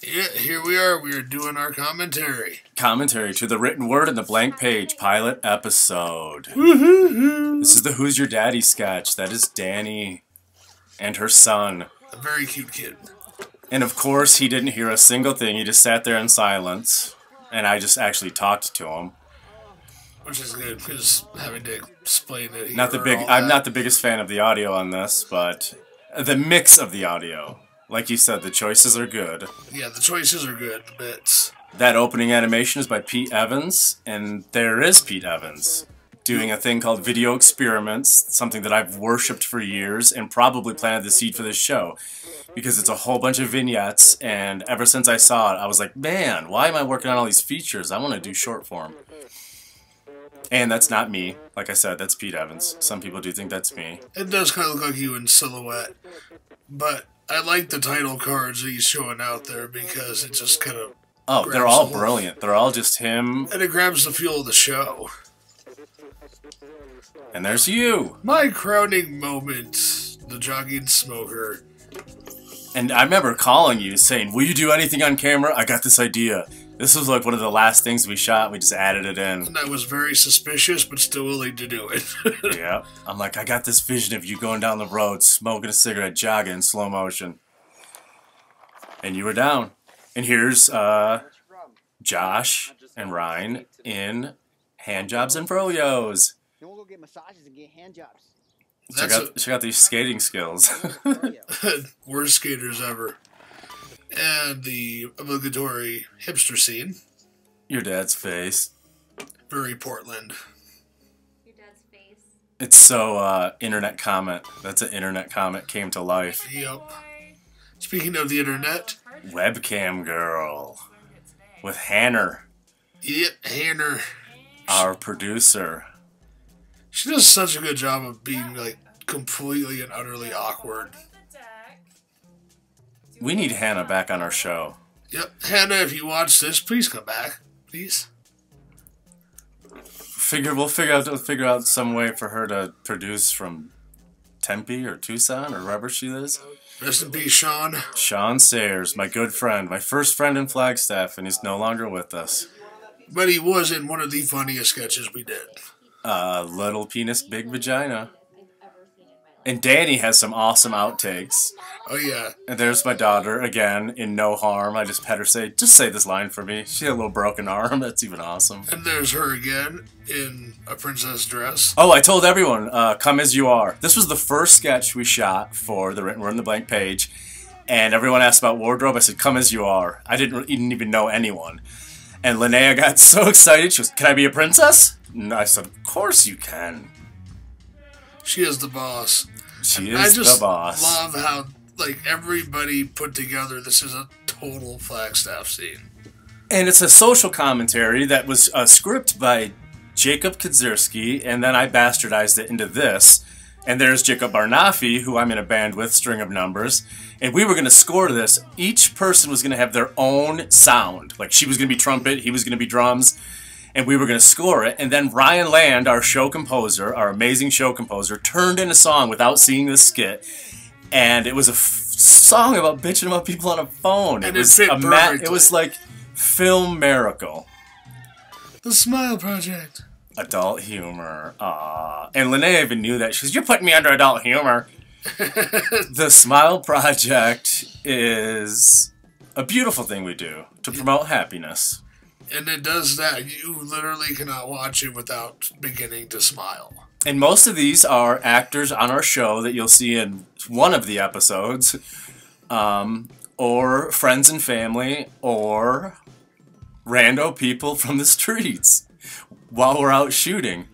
Yeah, here we are. We are doing our commentary. Commentary to the written word and the blank page pilot episode. Woo-hoo-hoo. This is the Who's Your Daddy sketch. That is Danny and her son. A very cute kid. And of course, he didn't hear a single thing. He just sat there in silence. And I just actually talked to him. Which is good, because having to explain it. I'm not the biggest fan of the audio on this, but the mix of the audio. Like you said, the choices are good. Yeah, the choices are good. The bits. That opening animation is by Pete Evans, and there is Pete Evans doing a thing called Video Experiments, something that I've worshipped for years and probably planted the seed for this show. Because it's a whole bunch of vignettes, and ever since I saw it, I was like, man, why am I working on all these features? I want to do short form. And that's not me. Like I said, that's Pete Evans. Some people do think that's me. It does kind of look like you in silhouette. But I like the title cards that he's showing out there because it just kind of... Oh, they're all brilliant. They're all just him. And it grabs the feel of the show. And there's you. My crowning moment. The jogging smoker. And I remember calling you saying, will you do anything on camera? I got this idea. This was like one of the last things we shot. We just added it in. And I was very suspicious, but still willing to do it. Yeah. I'm like, I got this vision of you going down the road, smoking a cigarette, jogging in slow motion. And you were down. And here's Josh and Ryan in hand jobs and froyos. Then we'll go get massages and get hand jobs. Check out these skating skills. Worst skaters ever. And the obligatory hipster scene. Your dad's face. Very Portland. Your dad's face. It's so, internet comment. That's an internet comment came to life. Yep. Speaking of the internet. Webcam girl. With Hanner. Yep, Hanner. Our producer. She does such a good job of being, like, completely and utterly awkward. We need Hannah back on our show. Yep. Hannah, if you watch this, please come back. Please. We'll figure out some way for her to produce from Tempe or Tucson or wherever she is. Rest in peace, Sean. Sean Sayers, my good friend. My first friend in Flagstaff, and he's no longer with us. But he was in one of the funniest sketches we did. Little Penis, Big Vagina. And Danny has some awesome outtakes. Oh, yeah. And there's my daughter, again, in no harm. I just had her just say this line for me. She had a little broken arm. That's even awesome. And there's her again in a princess dress. Oh, I told everyone, come as you are. This was the first sketch we shot for the Written Word on the Blank Page. And everyone asked about wardrobe. I said, come as you are. I didn't even know anyone. And Linnea got so excited. She goes, can I be a princess? And I said, of course you can. She is the boss. She is the boss. I just love how, like, everybody put together, this is a total Flagstaff scene. And it's a social commentary that was a script by Jacob Kadzierski, and then I bastardized it into this. And there's Jacob Barnafi, who I'm in a band with, String of Numbers. And we were going to score this. Each person was going to have their own sound. Like, she was going to be trumpet, he was going to be drums. And we were going to score it, and then Ryan Land, our show composer, our amazing show composer, turned in a song without seeing this skit, and it was a song about bitching about people on a phone. And it fit perfectly. It was like film miracle. The Smile Project. Adult humor. Aww. And Linnea even knew that. She goes, you're putting me under adult humor. The Smile Project is a beautiful thing we do to promote happiness. And it does that. You literally cannot watch it without beginning to smile. And most of these are actors on our show that you'll see in one of the episodes, or friends and family, or rando people from the streets while we're out shooting.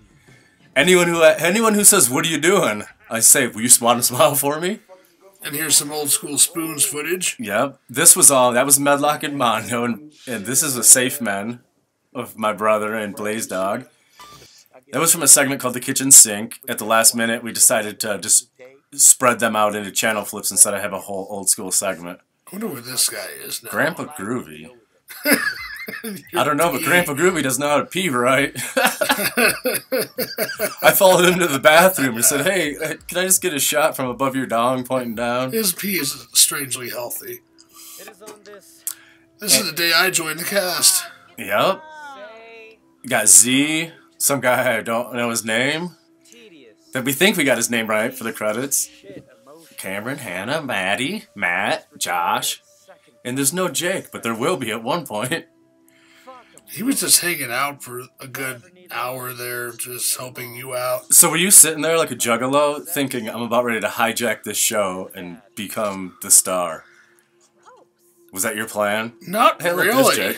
Anyone who says, what are you doing? I say, will you want to smile for me? And here's some old school Spoons footage. Yep. That was Medlock and Mondo, and this is a Safe Men of my brother and Blaze Dog. That was from a segment called The Kitchen Sink. At the last minute, we decided to just spread them out into channel flips instead of have a whole old school segment. I wonder where this guy is now. Grandpa Groovy. I don't know, but Grandpa Groovy doesn't know how to pee right. I followed him to the bathroom and said, hey, can I just get a shot from above your dong pointing down? His pee is strangely healthy. This is the day I joined the cast. Yep. You got Z, some guy I don't know his name. That we think we got his name right for the credits. Cameron, Hannah, Maddie, Matt, Josh. And there's no Jake, but there will be at one point. He was just hanging out for a good hour there, just helping you out. So were you sitting there like a juggalo, thinking, I'm about ready to hijack this show and become the star? Was that your plan? Not Hey, look, really. there's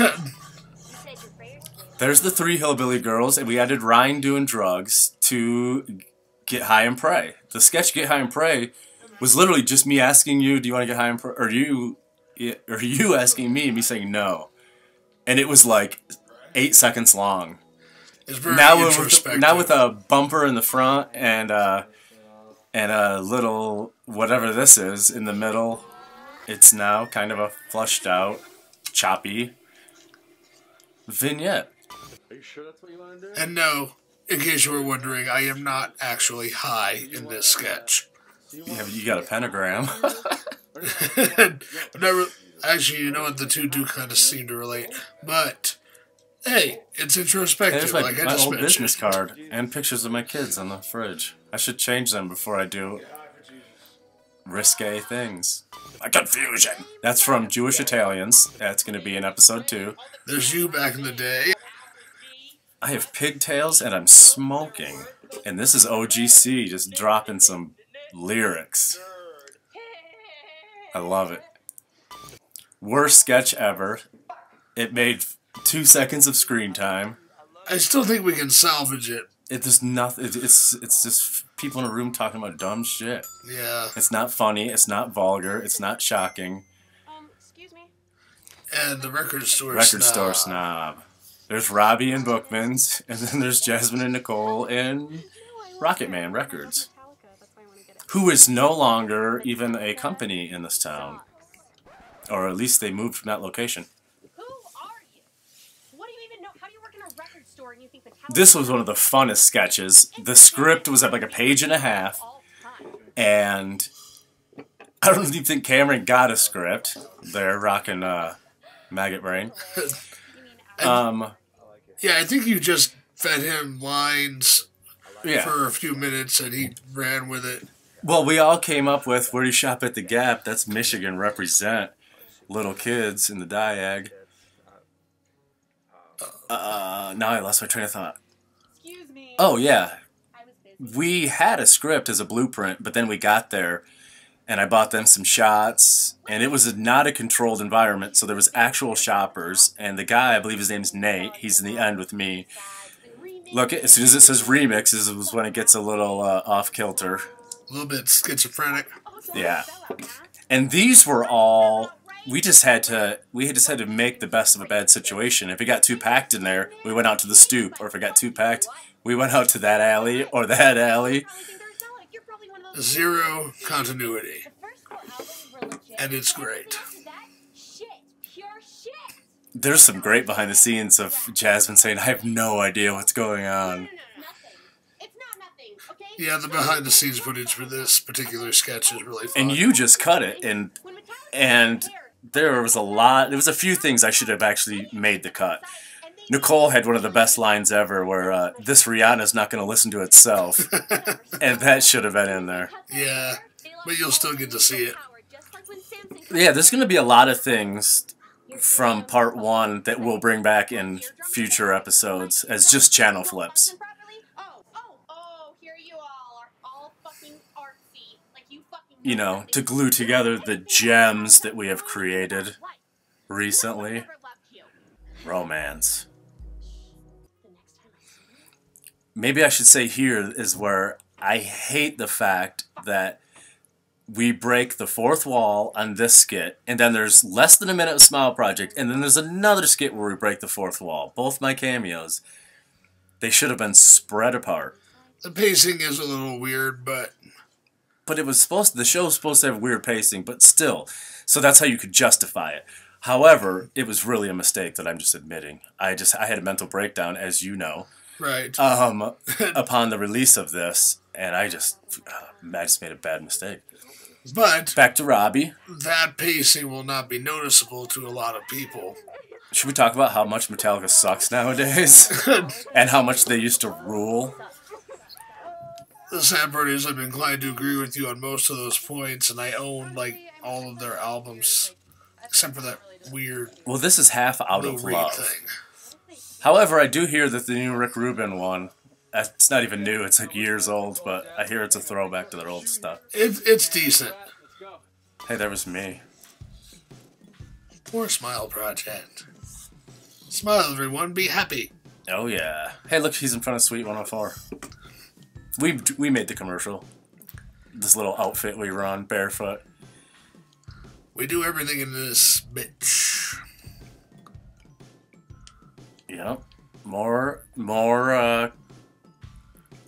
Jake. There's the 3 hillbilly girls, and we added Ryan doing drugs to Get High and Pray. The sketch Get High and Pray was literally just me asking you, do you want to get high and pray? Or you asking me and me saying no. And it was like 8 seconds long. It's very Now introspective. with a bumper in the front and a little whatever this is in the middle, it's now kind of a flushed out, choppy vignette. Are you sure that's what you want to do? And no, in case you were wondering, I am not actually high in this sketch. Yeah, but you got a pentagram. Never, actually, you know what? The two do kind of seem to relate. But, hey, it's introspective, There's my like I old just mentioned. business card and pictures of my kids on the fridge. I should change them before I do risque things. A confusion. That's from Jewish Italians. That's going to be in episode 2. There's you back in the day. I have pigtails and I'm smoking. And this is OGC just dropping some lyrics. I love it. Worst sketch ever. It made 2 seconds of screen time. I still think we can salvage it. It's nothing. It's just people in a room talking about dumb shit. Yeah. It's not funny. It's not vulgar. It's not shocking. Excuse me. And the record store Record snob. store snob. There's Robbie and Bookman's, and then there's Jasmine and Nicole and Rocket Man Records, who is no longer even a company in this town. Or at least they moved from that location. Who are you? What do you even know? How do you work in a record store and you think the This was one of the funnest sketches. The script was at like a page and a half, and I don't even think Cameron got a script. They're rocking Maggot Brain. Yeah, I think you just fed him lines Yeah. for a few minutes and he ran with it. Well, we all came up with where do you shop at the Gap? That's Michigan represent. Little kids in the diag. Now I lost my train of thought. Excuse me. Oh, yeah. I was busy. We had a script as a blueprint, but then we got there and I bought them some shots, and it was not a controlled environment, so there was actual shoppers, and the guy, I believe his name's Nate, he's in the end with me. Look, as soon as it says remix, this is when it gets a little off-kilter. A little bit schizophrenic. Yeah. And these were all, we just had to make the best of a bad situation. If it got too packed in there, we went out to the stoop, or if it got too packed, we went out to that alley or that alley. Zero continuity. And it's great. There's some great behind the scenes of Jasmine saying, I have no idea what's going on. Yeah, the behind the scenes footage for this particular sketch is really fun. And you just cut it, and there was a few things I should have actually made the cut. Nicole had one of the best lines ever where, this Rihanna's not going to listen to itself. And that should have been in there. Yeah, but you'll still get to see it. Yeah, there's going to be a lot of things from part 1 that we'll bring back in future episodes as just channel flips. Here you all are all fucking artsy. Like you fucking You know, to glue together the gems that we have created recently. Romance. Maybe I should say here is where I hate the fact that we break the fourth wall on this skit, and then there's less than a minute of Smile Project, and then there's another skit where we break the fourth wall. Both my cameos. They should have been spread apart. The pacing is a little weird, but But the show was supposed to have weird pacing, but still. So that's how you could justify it. However, it was really a mistake that I'm just admitting. I had a mental breakdown, as you know. right. Upon the release of this, and I just made a bad mistake. But Back to Robbie. that pacing will not be noticeable to a lot of people. Should we talk about how much Metallica sucks nowadays? And how much they used to rule? The sad part is I'm inclined to agree with you on most of those points, and I own, like, all of their albums, except for that weird Well, this is half out Lou of Reed love. thing. However, I do hear that the new Rick Rubin one, it's not even new, it's like years old, but I hear it's a throwback to their old stuff. It's decent. Hey, there was me. Poor Smile Project. Smile, everyone. Be happy. Oh, yeah. Hey, look, he's in front of Suite 104. We made the commercial. This little outfit we run, barefoot. We do everything in this bitch. Yep. More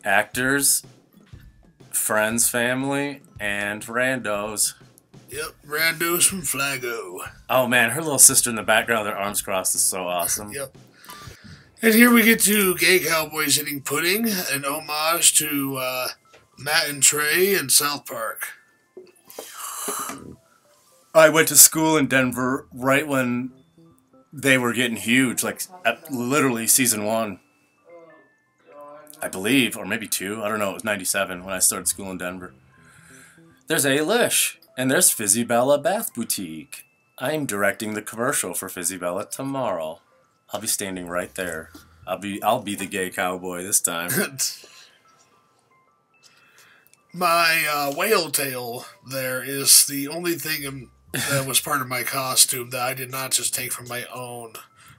actors, friends, family, and randos. Yep, randos from Flago. Oh, man, her little sister in the background, their arms crossed, is so awesome. Yep. And here we get to Gay Cowboys Eating Pudding, an homage to Matt and Trey in South Park. I went to school in Denver right when they were getting huge, like literally season 1. I believe, or maybe 2. I don't know. It was 97 when I started school in Denver. There's A-Lish, and there's Fizzy Bella Bath Boutique. I'm directing the commercial for Fizzy Bella tomorrow. I'll be standing right there. I'll be the gay cowboy this time. My whale tail there is the only thing that was part of my costume that I did not just take from my own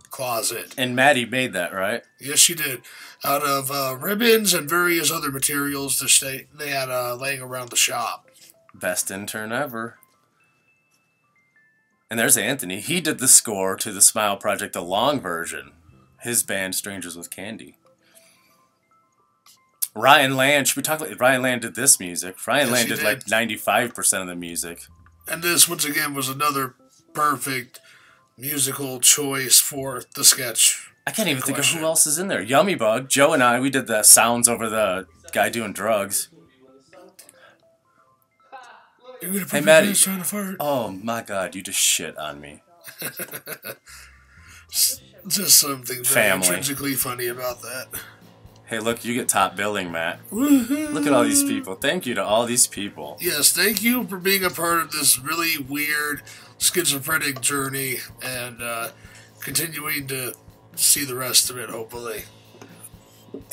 closet. And Maddie made that, right? Yes, she did. Out of ribbons and various other materials that they had laying around the shop. Best intern ever. And there's Anthony. He did the score to the Smile Project, the long version. His band, Strangers with Candy. Ryan Land. Should we talk about Ryan Land did this music? Ryan Land did like 95% of the music. And this, once again, was another perfect musical choice for the sketch. I can't even think of who else is in there. Yummy Bug. Joe and I, we did the sounds over the guy doing drugs. Hey, Maddie. Trying to fart. Oh, my God. You just shit on me. Just something very intrinsically funny about that. Hey, look, you get top billing, Matt. Look at all these people. Thank you to all these people. Yes, thank you for being a part of this really weird schizophrenic journey and continuing to see the rest of it, hopefully.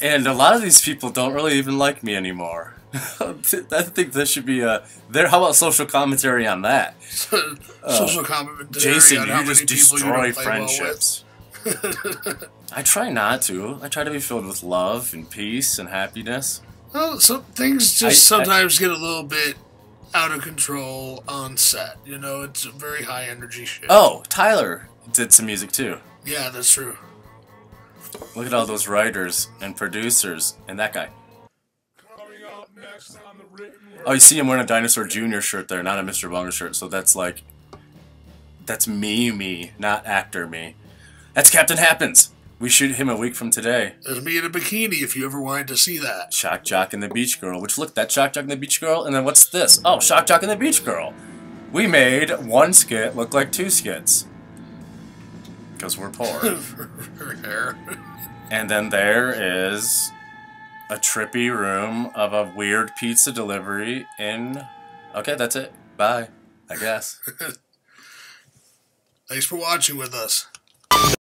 And a lot of these people don't really even like me anymore. I think there should be how about social commentary on that? Social commentary Jason, on how you just many people you destroy don't play friendships. I try not to. I try to be filled with love and peace and happiness. Well, some things just sometimes get a little bit out of control on set. You know, it's a very high energy shit. Oh, Tyler did some music too. Yeah, that's true. Look at all those writers and producers and that guy. Oh, you see him wearing a Dinosaur Jr. shirt there, not a Mr. Bunga shirt. So that's like, that's me, not actor me. That's Captain Happens. We shoot him a week from today. There's me in a bikini if you ever wanted to see that. Shock Jock and the Beach Girl. Which, look, that's Shock Jock and the Beach Girl. And then what's this? Oh, Shock Jock and the Beach Girl. We made one skit look like 2 skits. Because we're poor. And then there is a trippy room of a weird pizza delivery in... Okay, that's it. Bye, I guess. Thanks for watching with us.